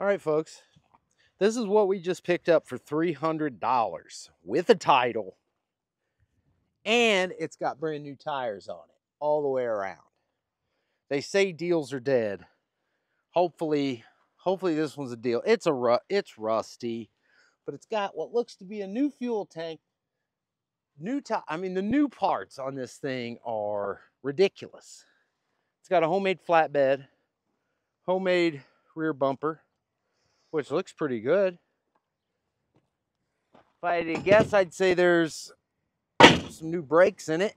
All right, folks. This is what we just picked up for $300 with a title. And it's got brand new tires on it all the way around. They say deals are dead. Hopefully this one's a deal. It's rusty, but it's got what looks to be a new fuel tank. The new parts on this thing are ridiculous. It's got a homemade flatbed, homemade rear bumper, which looks pretty good. If I had to guess, I'd say there's some new brakes in it,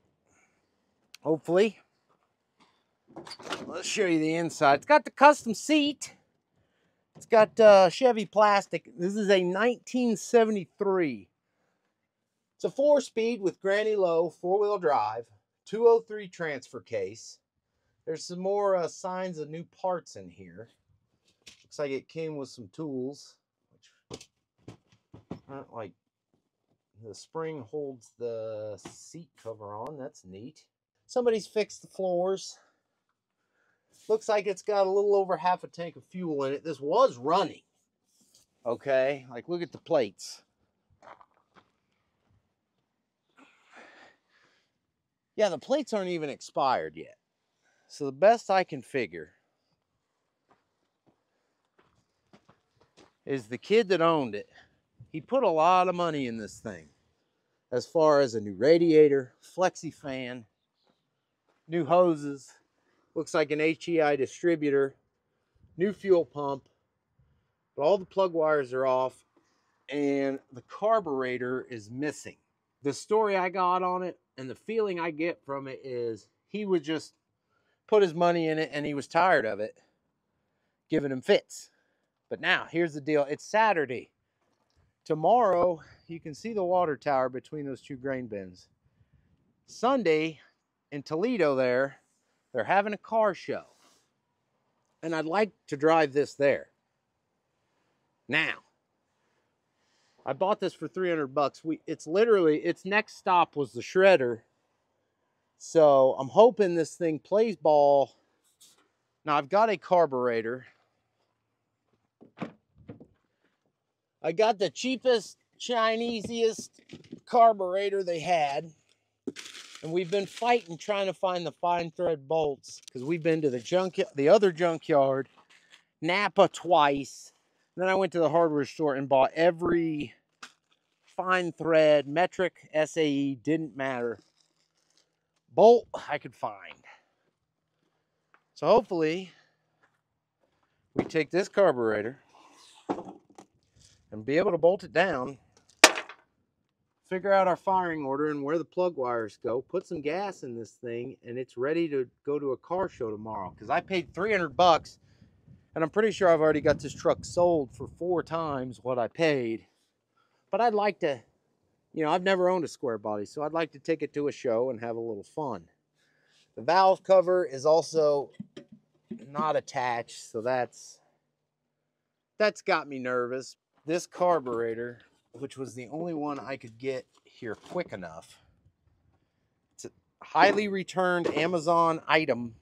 hopefully. Let's show you the inside. It's got the custom seat. It's got Chevy plastic. This is a 1973. It's a 4-speed with granny low, 4-wheel drive, 203 transfer case. There's some more signs of new parts in here. Looks like it came with some tools, which aren't like the spring holds the seat cover on. That's neat. Somebody's fixed the floors. Looks like it's got a little over half a tank of fuel in it. This was running. Okay, like look at the plates. Yeah, the plates aren't even expired yet. So the best I can figure is the kid that owned it, he put a lot of money in this thing. As far as a new radiator, flexi fan, new hoses, looks like an HEI distributor, new fuel pump, but all the plug wires are off and the carburetor is missing. The story I got on it and the feeling I get from it is he would just put his money in it and he was tired of it giving him fits. But now, here's the deal. It's Saturday. Tomorrow, you can see the water tower between those two grain bins. Sunday, in Toledo they're having a car show. And I'd like to drive this there. Now, I bought this for $300. Its next stop was the shredder. So I'm hoping this thing plays ball. Now I've got a carburetor. I got the cheapest, Chinesiest carburetor they had. And we've been fighting trying to find the fine thread bolts because we've been to the other junkyard, Napa twice. And then I went to the hardware store and bought every fine thread, metric, SAE, didn't matter, bolt I could find. So hopefully we take this carburetor and be able to bolt it down, figure out our firing order and where the plug wires go, put some gas in this thing, and it's ready to go to a car show tomorrow. Because I paid $300, and I'm pretty sure I've already got this truck sold for 4 times what I paid. But I'd like to, I've never owned a Squarebody, so I'd like to take it to a show and have a little fun. The valve cover is also not attached, so that's got me nervous. This carburetor, which was the only one I could get here quick enough, it's a highly returned Amazon item,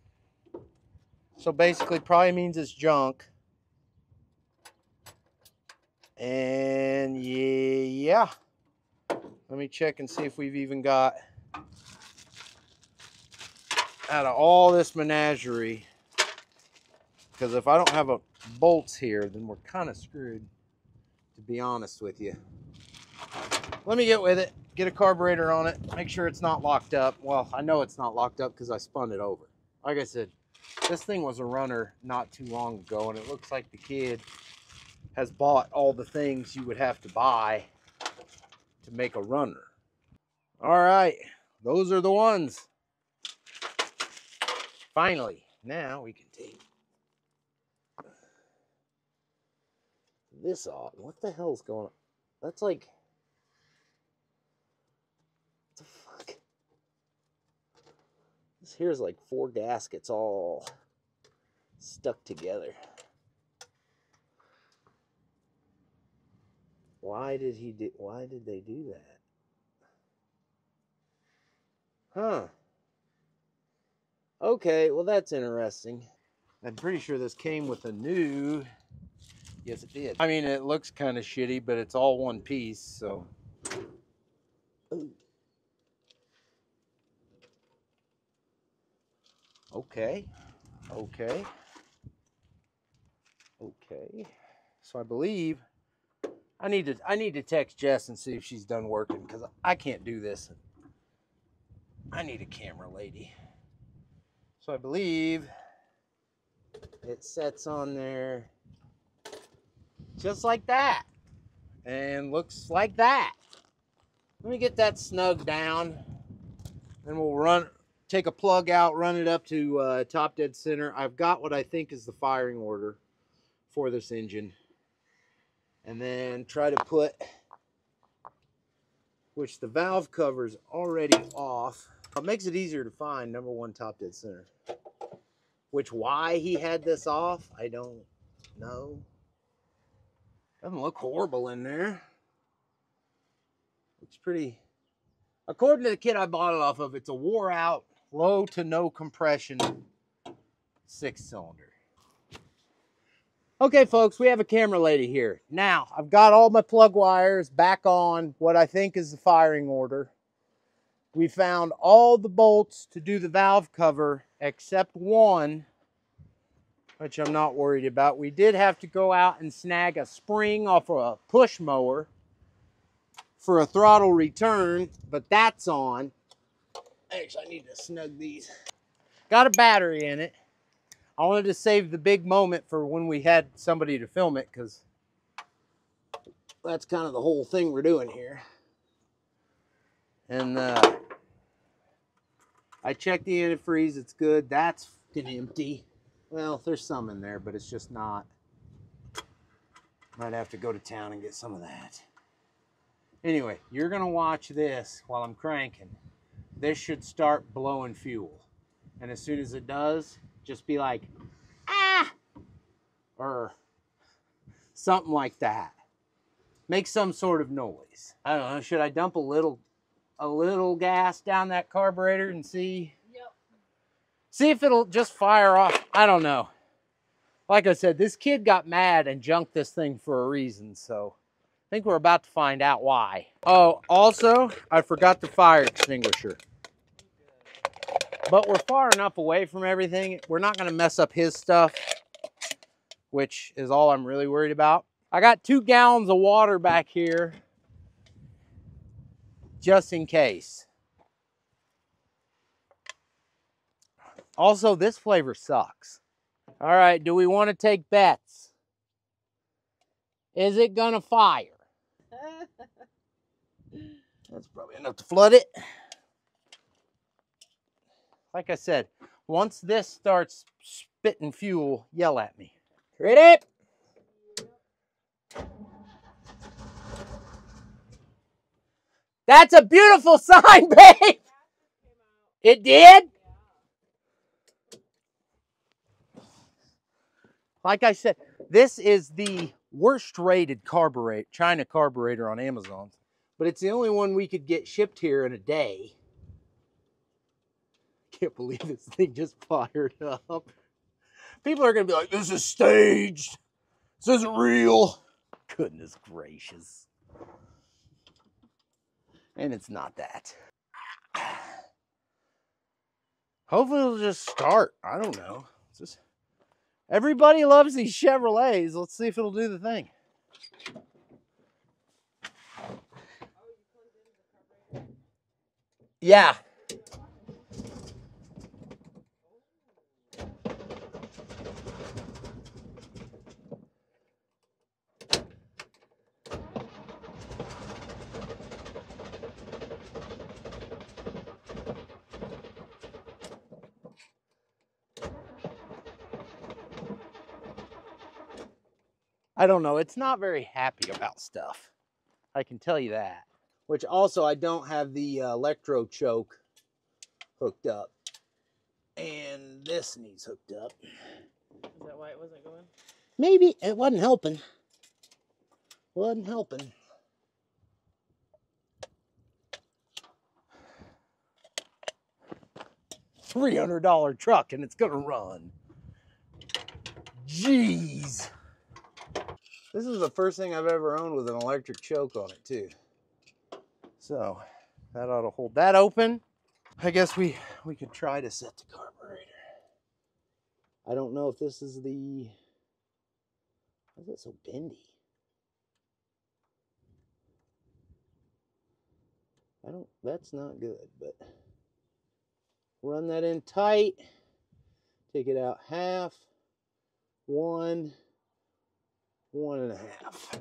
so basically probably means it's junk. And yeah, let me check and see if we've even got, out of all this menagerie, because if I don't have bolts here, then we're kind of screwed, to be honest with you. Let me get with it, get a carburetor on it, make sure it's not locked up. Well, I know it's not locked up because I spun it over. Like I said, this thing was a runner not too long ago, and it looks like the kid has bought all the things you would have to buy to make a runner. All right, those are the ones. Finally, now we can take this off. What the hell's going on? That's like, what the fuck? This here's like 4 gaskets all stuck together. Why did they do that? Huh. Okay, well that's interesting. I'm pretty sure this came with a new Yes, it did. I mean, it looks kind of shitty, but it's all one piece, so. Ooh. Okay. Okay. Okay. So I believe I need to text Jess and see if she's done working, because I can't do this. I need a camera lady. So I believe it sets on there just like that and looks like that. Let me get that snug down, and we'll take a plug out, run it up to top dead center. I've got what I think is the firing order for this engine, and then try to put, which the valve cover's already off. It makes it easier to find number one top dead center. Which, why he had this off, I don't know. Doesn't look horrible in there. Looks pretty, according to the kit I bought it off of, it's a wore out, low to no compression 6-cylinder. Okay, folks, we have a camera lady here. Now, I've got all my plug wires back on what I think is the firing order. We found all the bolts to do the valve cover except one, which I'm not worried about. We did have to go out and snag a spring off of a push mower for a throttle return, but that's on. Actually, I need to snug these. Got a battery in it. I wanted to save the big moment for when we had somebody to film it, because that's kind of the whole thing we're doing here. And I checked the antifreeze, it's good. That's empty. Well, there's some in there, but it's just not. Might have to go to town and get some of that. Anyway, you're gonna watch this while I'm cranking. This should start blowing fuel. And as soon as it does, just be like, ah! Or something like that. Make some sort of noise. I don't know, should I dump a little gas down that carburetor and see? Yep. See if it'll just fire off. I don't know. Like I said, this kid got mad and junked this thing for a reason, so I think we're about to find out why. Oh, also, I forgot the fire extinguisher. But we're far enough away from everything. We're not going to mess up his stuff, which is all I'm really worried about. I got 2 gallons of water back here, just in case. Also, this flavor sucks. All right, do we want to take bets? Is it going to fire? That's probably enough to flood it. Like I said, once this starts spitting fuel, yell at me. Ready? That's a beautiful sign, babe. It did? Like I said, this is the worst rated carburetor, China carburetor on Amazon. But it's the only one we could get shipped here in a day. Can't believe this thing just fired up. People are going to be like, this is staged. This isn't real. Goodness gracious. And it's not that. Hopefully it'll just start. I don't know. Everybody loves these Chevrolets. Let's see if it'll do the thing. Yeah. I don't know. It's not very happy about stuff. I can tell you that. Which also, I don't have the electro choke hooked up. And this needs hooked up. Is that why it wasn't going? Maybe. It wasn't helping. Wasn't helping. $300 truck and it's gonna run. Jeez. This is the first thing I've ever owned with an electric choke on it too. So that ought to hold that open. I guess we could try to set the carburetor. I don't know if this is the, why is it so bendy? That's not good, but run that in tight, take it out half, 1, 1.5.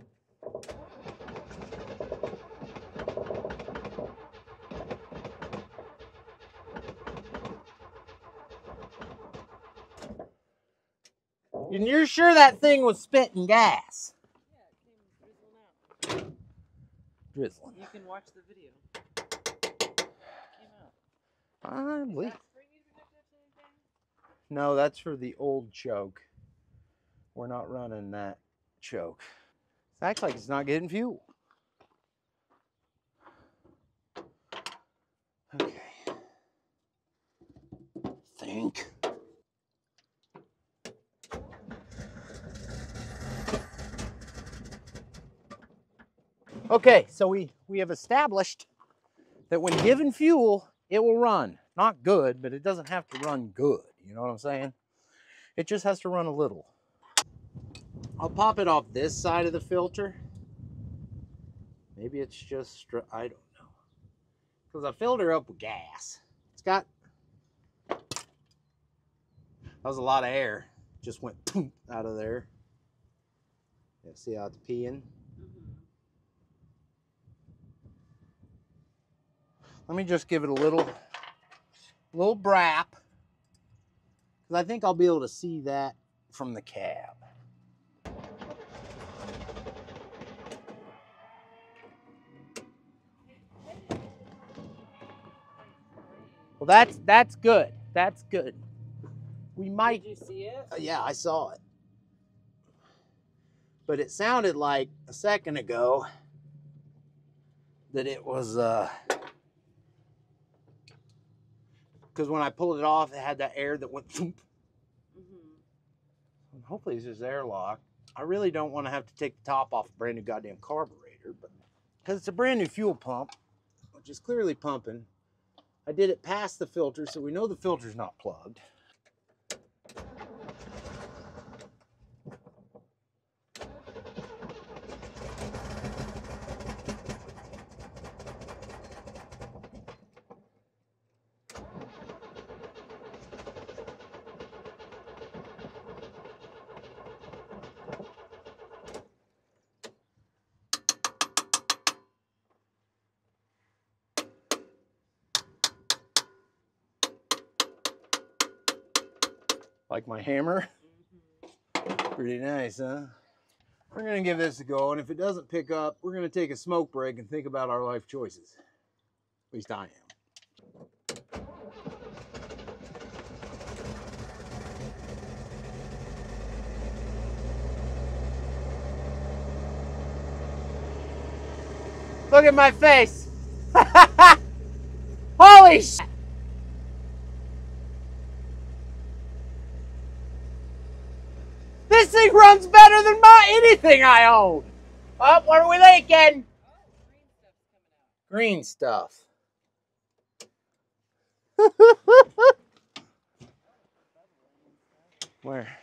And you're sure that thing was spitting gas? Yeah, it came drizzling out. Drizzling. You can watch the video. Came out. I believe. That spring you connected to anything? No, that's for the old choke. We're not running that choke. It acts like it's not getting fuel. Okay. Think. Okay, so we have established that when given fuel, it will run. Not good, but it doesn't have to run good. You know what I'm saying? It just has to run a little. I'll pop it off this side of the filter. Maybe it's just, I don't know. Because I filled her up with gas. It's got, that was a lot of air. Just went out of there. Yeah, see how it's peeing? Let me just give it a little brap. Because I think I'll be able to see that from the cab. Well, that's good. That's good. We might. Did you see it? Yeah, I saw it. But it sounded like a second ago that it was, because when I pulled it off, it had that air that went thump. Hopefully it's just airlock. I really don't want to have to take the top off a brand new goddamn carburetor, but because it's a brand new fuel pump, which is clearly pumping. I did it past the filter, so we know the filter's not plugged. Like my hammer? Pretty nice, huh? We're gonna give this a go, and if it doesn't pick up, we're gonna take a smoke break and think about our life choices. At least I am. Look at my face! Holy shit! This thing runs better than anything I own! Oh, what are we thinking? Oh, green stuff's coming out. Green stuff. Where?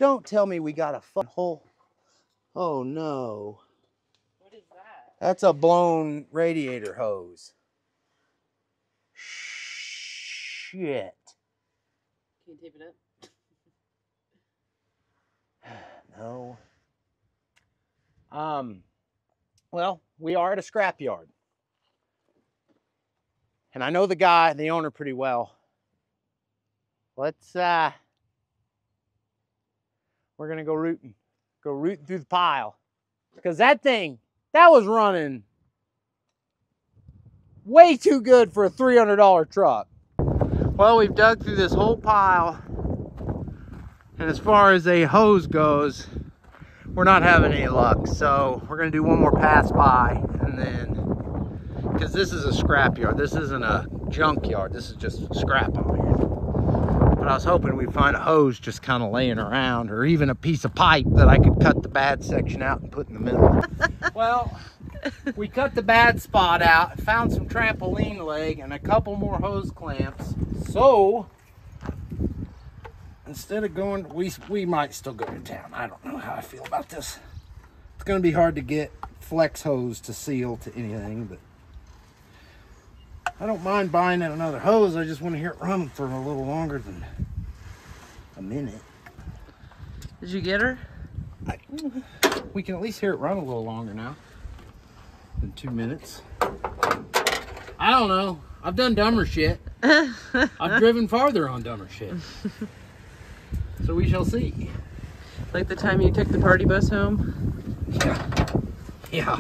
Don't tell me we got a fun hole. Oh no. What is that? That's a blown radiator hose. Shit. Can you tape it up? No. Well, we are at a scrapyard. And I know the guy, the owner, pretty well. Let's, we're gonna go rooting through the pile. Because that thing, that was running way too good for a $300 truck. Well, we've dug through this whole pile. And as far as a hose goes, we're not having any luck. So we're gonna do one more pass by and then, because this is a scrap yard. This isn't a junk yard. This is just scrap iron. But I was hoping we'd find a hose just kind of laying around, or even a piece of pipe that I could cut the bad section out and put in the middle. Well, we cut the bad spot out, found some trampoline leg and a couple more hose clamps. So instead of going, we might still go to town. I don't know how I feel about this. It's going to be hard to get flex hose to seal to anything, but I don't mind buying another hose. I just want to hear it running for a little longer than a minute. Did you get her? We can at least hear it run a little longer now than 2 minutes. I don't know. I've done dumber shit. I've driven farther on dumber shit. So we shall see. Like the time you took the party bus home? Yeah.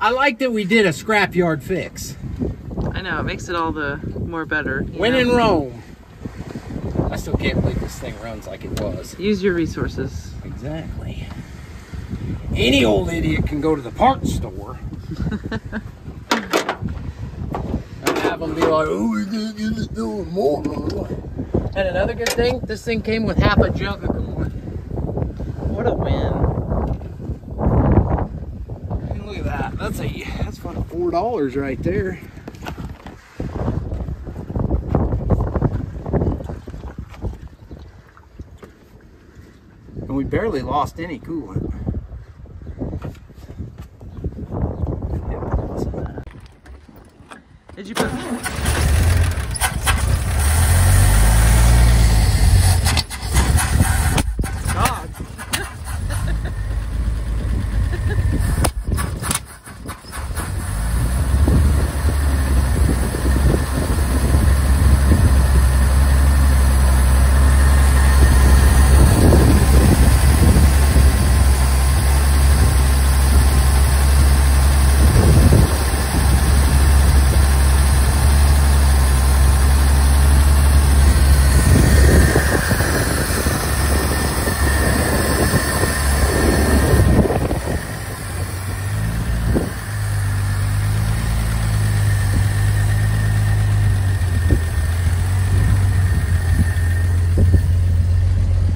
I like that we did a scrapyard fix. I know, it makes it all the more better. When in Rome. I still can't believe this thing runs like it was. Use your resources. Exactly. Any old idiot can go to the parts store and have them be like, oh, we're gonna get it doing more. And another good thing, this thing came with half a jug of coolant. What a win. And look at that. That's fucking $4 right there. And we barely lost any coolant. Did you put... God.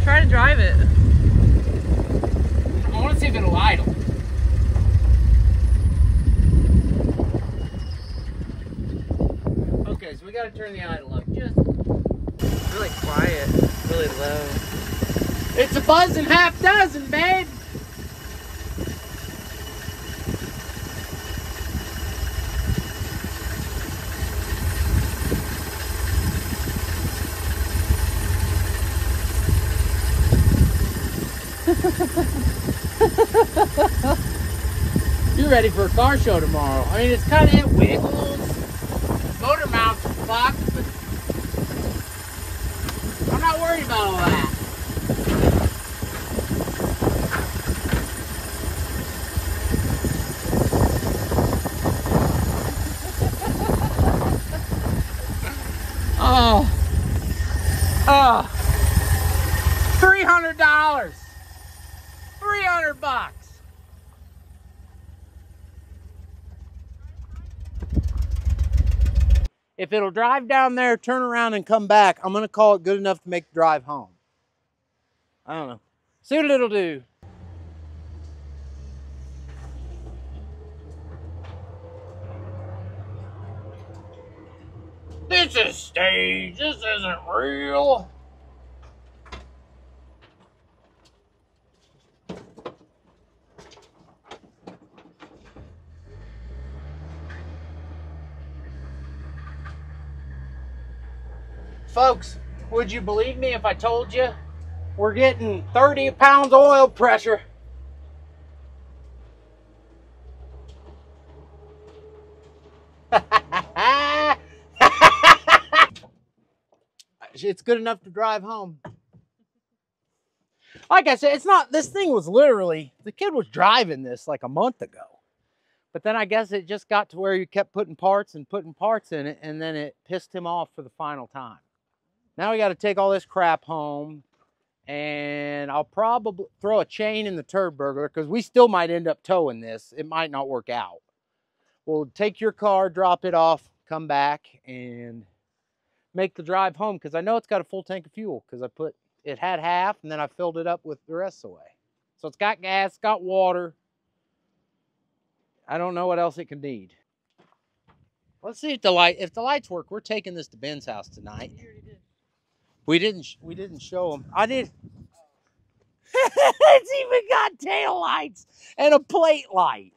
Try to drive it. I want to see if it'll idle. Okay, so we got to turn the idle up just. It's really quiet, really low. It's a buzzing half dozen, babe. You're ready for a car show tomorrow. I mean, it's kind of, it wiggles. Motor mounts are fucked, but I'm not worried about all that. Oh, $300. 300 bucks. If it'll drive down there, turn around and come back, I'm gonna call it good enough to make the drive home. I don't know. See what it'll do. This is stage. This isn't real. Folks, would you believe me if I told you we're getting 30 pounds oil pressure? It's good enough to drive home. Like I said, it's not, this thing was literally, the kid was driving this like a month ago. But then I guess it just got to where you kept putting parts in it, and then it pissed him off for the final time. Now we got to take all this crap home, and I'll probably throw a chain in the turd burglar because we still might end up towing this. It might not work out. We'll take your car, drop it off, come back, and make the drive home, because I know it's got a full tank of fuel, because it had half and then I filled it up with the rest away. So it's got gas, it's got water. I don't know what else it can need. Let's see if the lights work. We're taking this to Ben's house tonight. We didn't show him. I did. It's even got tail lights and a plate light.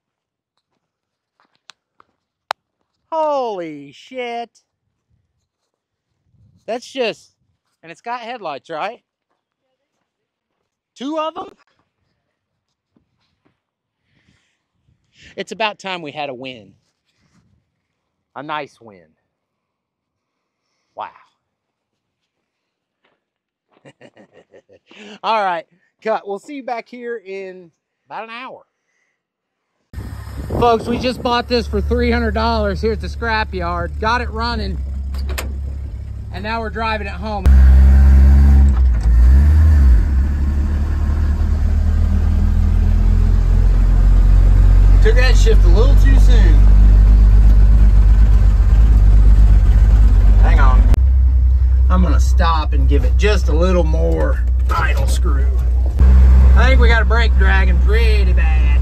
Holy shit. That's just, and it's got headlights, right? 2 of them? It's about time we had a win. A nice win. Wow. All right, cut. We'll see you back here in about an hour. Folks, we just bought this for $300 here at the scrapyard. Got it running. And now we're driving it home. Took that shift a little too soon. Hang on. I'm gonna stop and give it just a little more idle screw. I think we got a brake dragging pretty bad.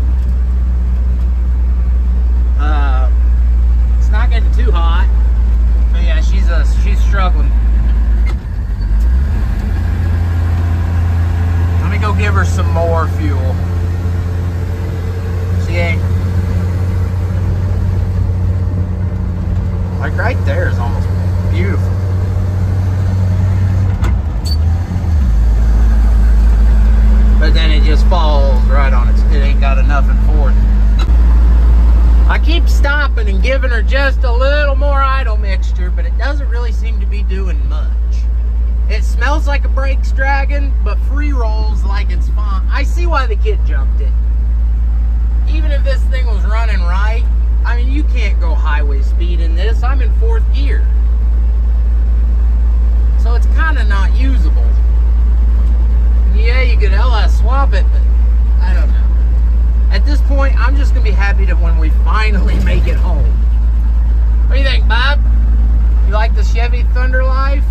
It's not getting too hot. But yeah, she's struggling. Let me go give her some more fuel. She ain't. Like right there is almost beautiful. But then it just falls right on it. It ain't got enough in fourth. I keep stopping and giving her just a little more idle mixture, but it doesn't really seem to be doing much. It smells like a brake's dragging, but free rolls like it's fine. I see why the kid jumped it. Even if this thing was running right, I mean, you can't go highway speed in this. I'm in 4th gear. So it's kind of not usable. Yeah, you could LS swap it, but I don't know. At this point, I'm just going to be happy that when we finally make it home. What do you think, Bob? You like the Chevy Thunder Life?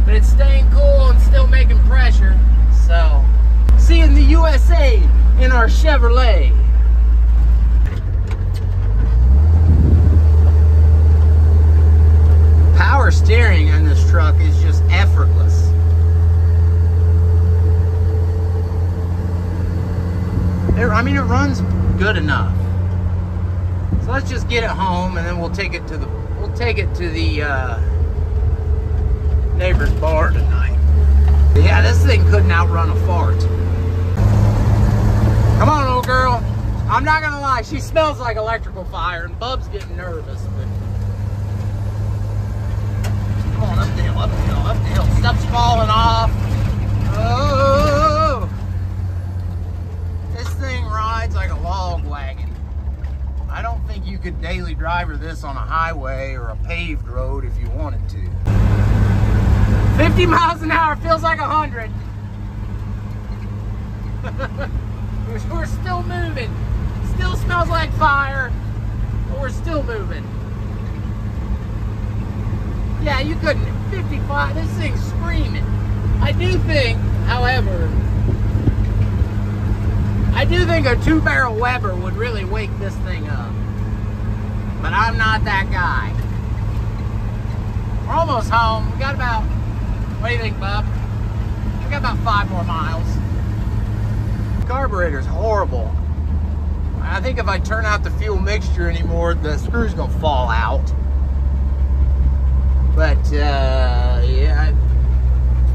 But it's staying cool and still making pressure. So, see you in the USA in our Chevrolet. Power steering on this truck is just effortless. I mean, it runs good enough. So let's just get it home, and then we'll take it to the neighbor's bar tonight. But yeah, this thing couldn't outrun a fart. Come on, little girl. I'm not gonna lie, she smells like electrical fire, and Bub's getting nervous. But come on, up the hill, up the hill, up the hill. Stuff's falling off. Oh! This thing rides like a log wagon. I don't think you could daily driver this on a highway or a paved road if you wanted to. 50 miles an hour feels like 100. We're still moving. Still smells like fire, but we're still moving. Yeah, you couldn't. 55, this thing's screaming. I do think, however, a 2-barrel Weber would really wake this thing up. But I'm not that guy. We're almost home. We got about, what do you think, Bub? We got about 5 more miles. The carburetor's horrible. I think if I turn out the fuel mixture anymore, the screw's gonna fall out. But, yeah.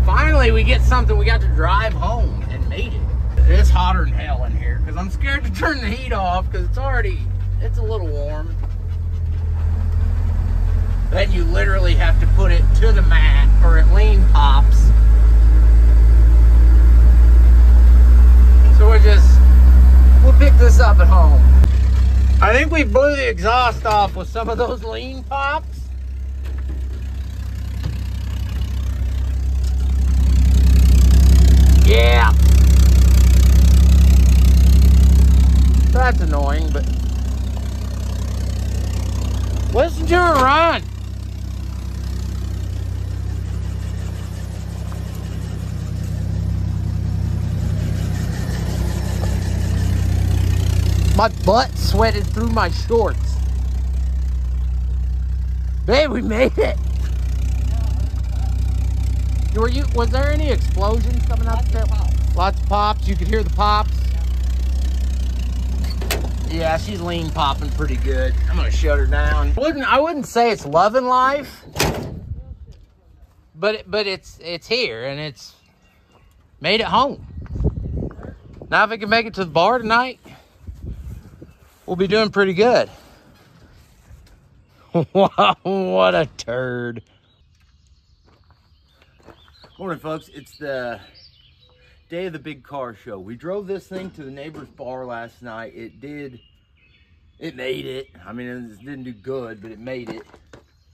Finally, we get something. We got to drive home and made it. It's hotter than hell in here because I'm scared to turn the heat off because it's a little warm. Then you literally have to put it to the mat or it lean pops. So we'll pick this up at home. I think we blew the exhaust off with some of those lean pops. Yeah. That's annoying, but listen to her run. My butt sweated through my shorts. Babe, we made it. Was there any explosions coming out there? Lots of pops. You could hear the pops. Yeah, she's lean popping pretty good. I'm gonna shut her down. I wouldn't say it's loving life, but it's here and it's made it home. Now if it can make it to the bar tonight, we'll be doing pretty good. What a turd. Morning, folks. It's the day of the big car show. We drove this thing to the neighbor's bar last night. It made it. I mean, it didn't do good, but it made it.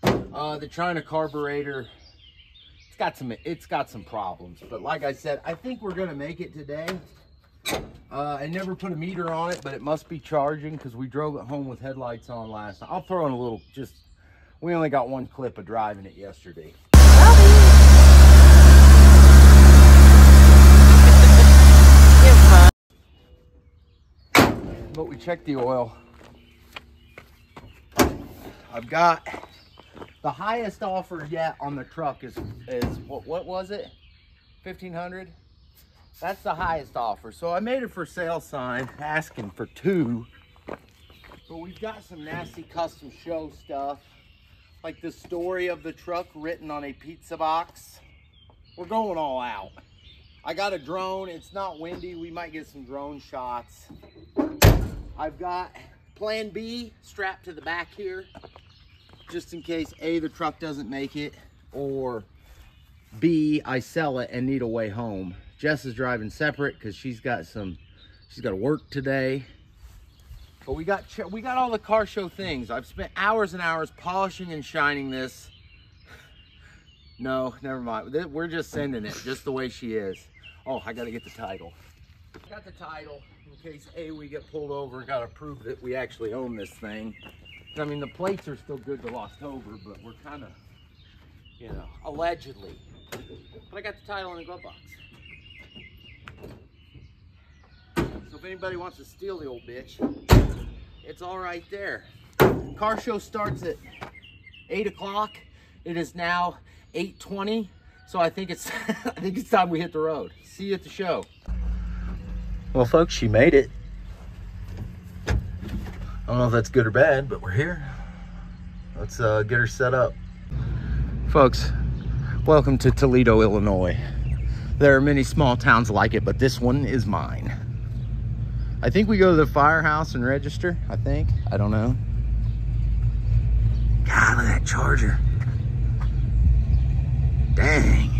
The China carburetor, it's got some problems. But like I said, I think we're gonna make it today. I never put a meter on it, but it must be charging because we drove it home with headlights on last night. I'll throw in a little, we only got one clip of driving it yesterday. But we checked the oil. I've got the highest offer yet on the truck is what was it? 1,500? That's the highest offer. So I made a for sale sign asking for 2. But we've got some nasty custom show stuff, like the story of the truck written on a pizza box. We're going all out. I got a drone. It's not windy. We might get some drone shots. I've got plan B strapped to the back here, just in case A, the truck doesn't make it, or B, I sell it and need a way home. Jess is driving separate because she's got to work today. But we got all the car show things. I've spent hours and hours polishing and shining this. No, never mind. We're just sending it just the way she is. Oh, I got to get the title. I got the title in case A, we get pulled over. Got to prove that we actually own this thing. I mean, the plates are still good to Lostover, but we're kind of, you know, allegedly. But I got the title in the glove box. So if anybody wants to steal the old bitch, it's all right there. Car show starts at 8 o'clock. It is now 8:20. So I think it's time we hit the road. See you at the show. Well, folks, she made it. I don't know if that's good or bad, but we're here. Let's get her set up. Folks, welcome to Toledo, Illinois. There are many small towns like it, but this one is mine. I think we go to the firehouse and register, I think. I don't know. God, look at that Charger. Dang.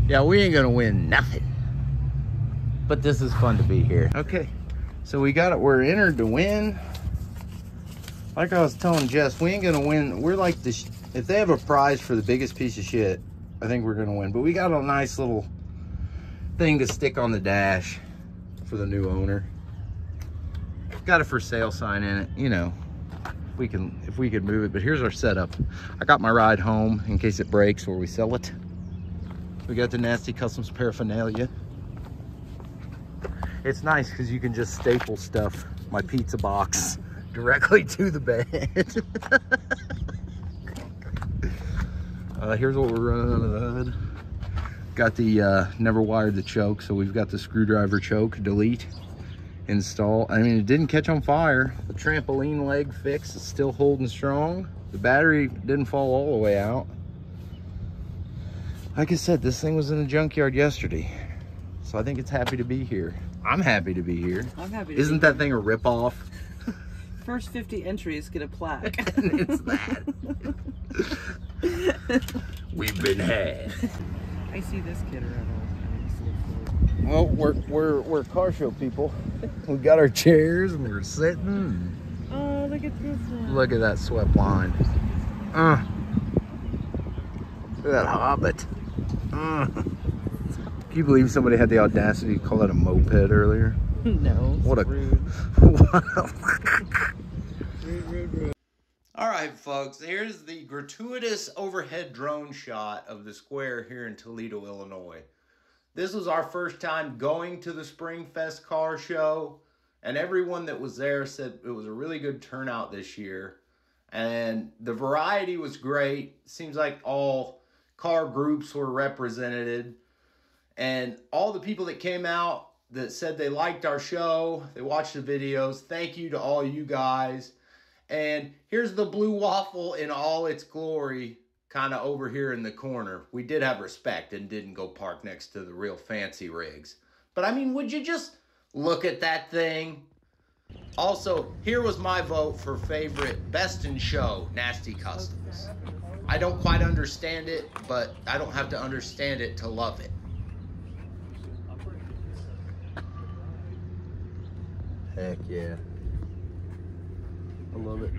Yeah, we ain't gonna win nothing. But this is fun to be here. Okay, so we're entered to win. Like I was telling Jess, we ain't gonna win. We're like this. If they have a prize for the biggest piece of shit, I think we're gonna win. But we got a nice little thing to stick on the dash for the new owner. Got a for sale sign in it, you know. If we could move it. But here's our setup. I got my ride home in case it breaks or we sell it. We got the nasty customs paraphernalia. It's nice because you can just staple stuff, my pizza box, directly to the bed. Here's what we're running under the hood. Got the never wired the choke, so we've got the screwdriver choke, delete, install. I mean, it didn't catch on fire. The trampoline leg fix is still holding strong. The battery didn't fall all the way out. Like I said, this thing was in the junkyard yesterday, so I think it's happy to be here. I'm happy to be here. I'm happy to Isn't that thing a ripoff? First 50 entries get a plaque. It's that. We've been had. I see this kid around all the time. Well, we're car show people. We got our chairs and we're sitting. Oh, look at this one. Look at that swept line. Look at that Hobbit. Can you believe somebody had the audacity to call that a moped earlier? No. What a rude. Rude. All right. right, folks, here's the gratuitous overhead drone shot of the square here in Toledo, Illinois. This was our first time going to the Springfest car show, and everyone that was there said it was a really good turnout this year. And the variety was great. Seems like all car groups were represented. And all the people that came out that said they liked our show, they watched the videos, thank you to all you guys. And here's the blue waffle in all its glory, kind of over here in the corner. We did have respect and didn't go park next to the real fancy rigs. But I mean, would you just look at that thing? Also, here was my vote for favorite best in show, Nasty Customs. I don't quite understand it, but I don't have to understand it to love it. Heck yeah. I love it.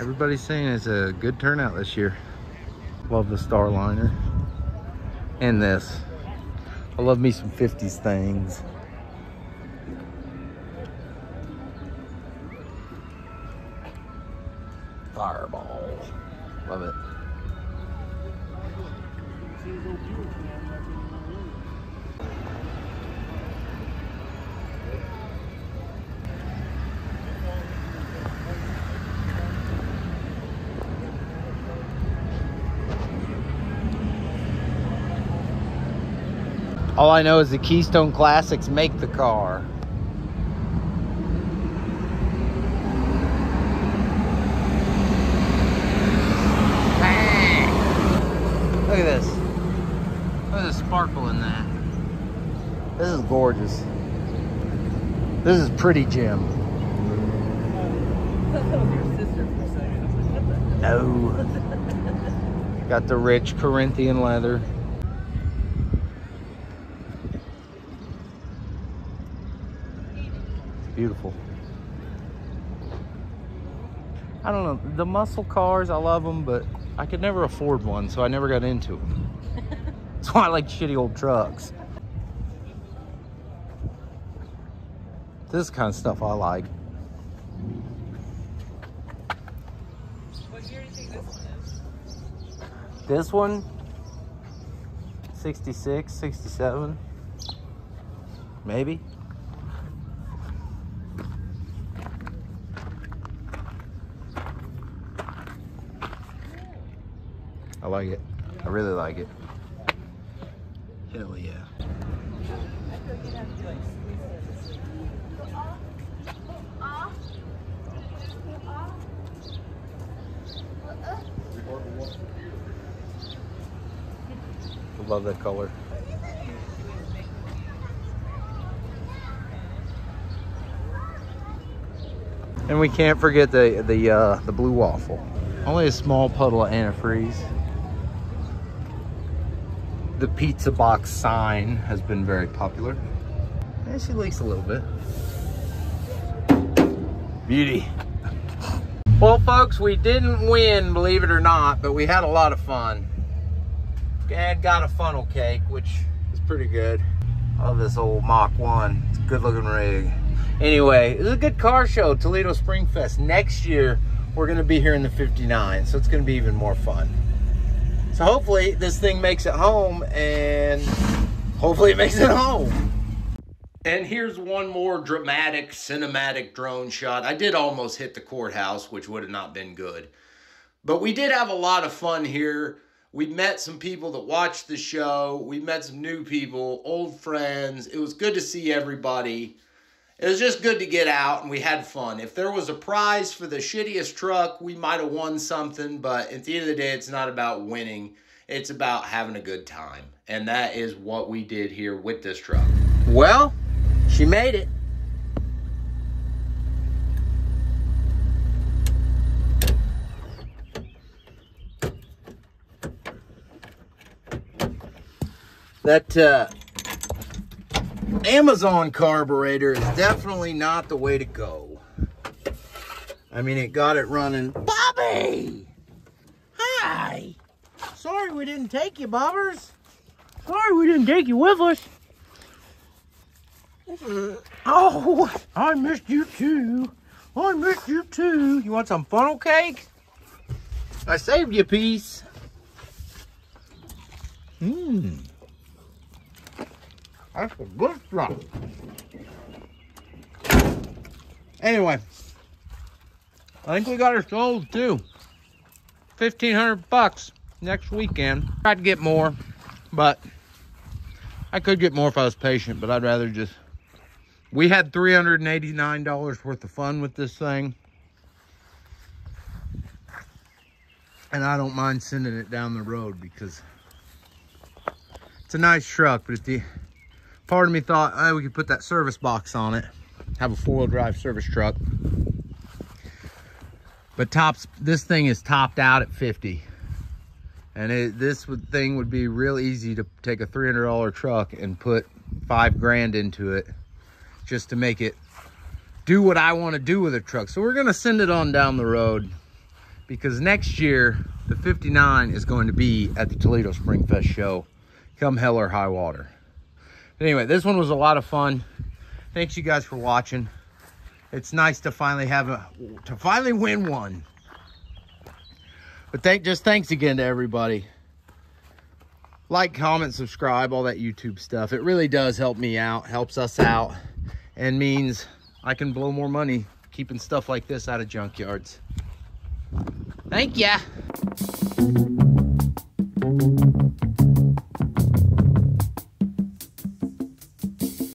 Everybody's saying it's a good turnout this year. Love the Starliner. And this. I love me some 50s things. Fireball. Love it. All I know is the Keystone Classics make the car. Bang! Look at this. Look at the sparkle in that. This is gorgeous. This is pretty, Jim. No. Got the rich Corinthian leather. Beautiful. I don't know, the muscle cars, I love them, but I could never afford one, so I never got into them. That's why I like shitty old trucks. This kind of stuff I like. What year do you think this one is? This one, 66, 67, maybe. I like it. I really like it. Hell yeah. I love that color. And we can't forget the blue waffle. Only a small puddle of antifreeze. The pizza box sign has been very popular. And she leaks a little bit. Beauty. Well, folks, we didn't win, believe it or not, but we had a lot of fun. And got a funnel cake, which is pretty good. I love this old Mach 1. It's a good looking rig. Anyway, it was a good car show, Toledo Springfest. Next year, we're gonna be here in the 59, so it's gonna be even more fun. So hopefully this thing makes it home, and hopefully it makes it home. And here's one more dramatic, cinematic drone shot. I did almost hit the courthouse, which would have not been good. But we did have a lot of fun here. We met some people that watched the show. We met some new people, old friends. It was good to see everybody. It was just good to get out, and we had fun. If there was a prize for the shittiest truck, we might have won something, but at the end of the day, it's not about winning. It's about having a good time, and that is what we did here with this truck. Well, she made it. That, Amazon carburetor is definitely not the way to go. I mean, it got it running. Bobby! Hi! Sorry we didn't take you, Bobbers. Sorry we didn't take you with us. Oh, I missed you too. I miss you too. You want some funnel cake? I saved you a piece. Mmm. That's a good stuff. Anyway, I think we got her sold too. 1,500 bucks next weekend. Tried to get more, but I could get more if I was patient, but I'd rather just... We had $389 worth of fun with this thing. And I don't mind sending it down the road because it's a nice truck, but part of me thought, oh, we could put that service box on it, have a 4-wheel drive service truck. But this thing is topped out at 50. And this thing would be real easy to take a $300 truck and put $5 grand into it just to make it do what I want to do with a truck. So we're gonna send it on down the road because next year, the 59 is going to be at the Toledo Spring Fest show, come hell or high water. Anyway, this one was a lot of fun. Thanks you guys for watching. It's nice to finally win one. But thanks again to everybody. Like, comment, subscribe, all that YouTube stuff. It really does help me out, helps us out, and means I can blow more money keeping stuff like this out of junkyards. Thank ya.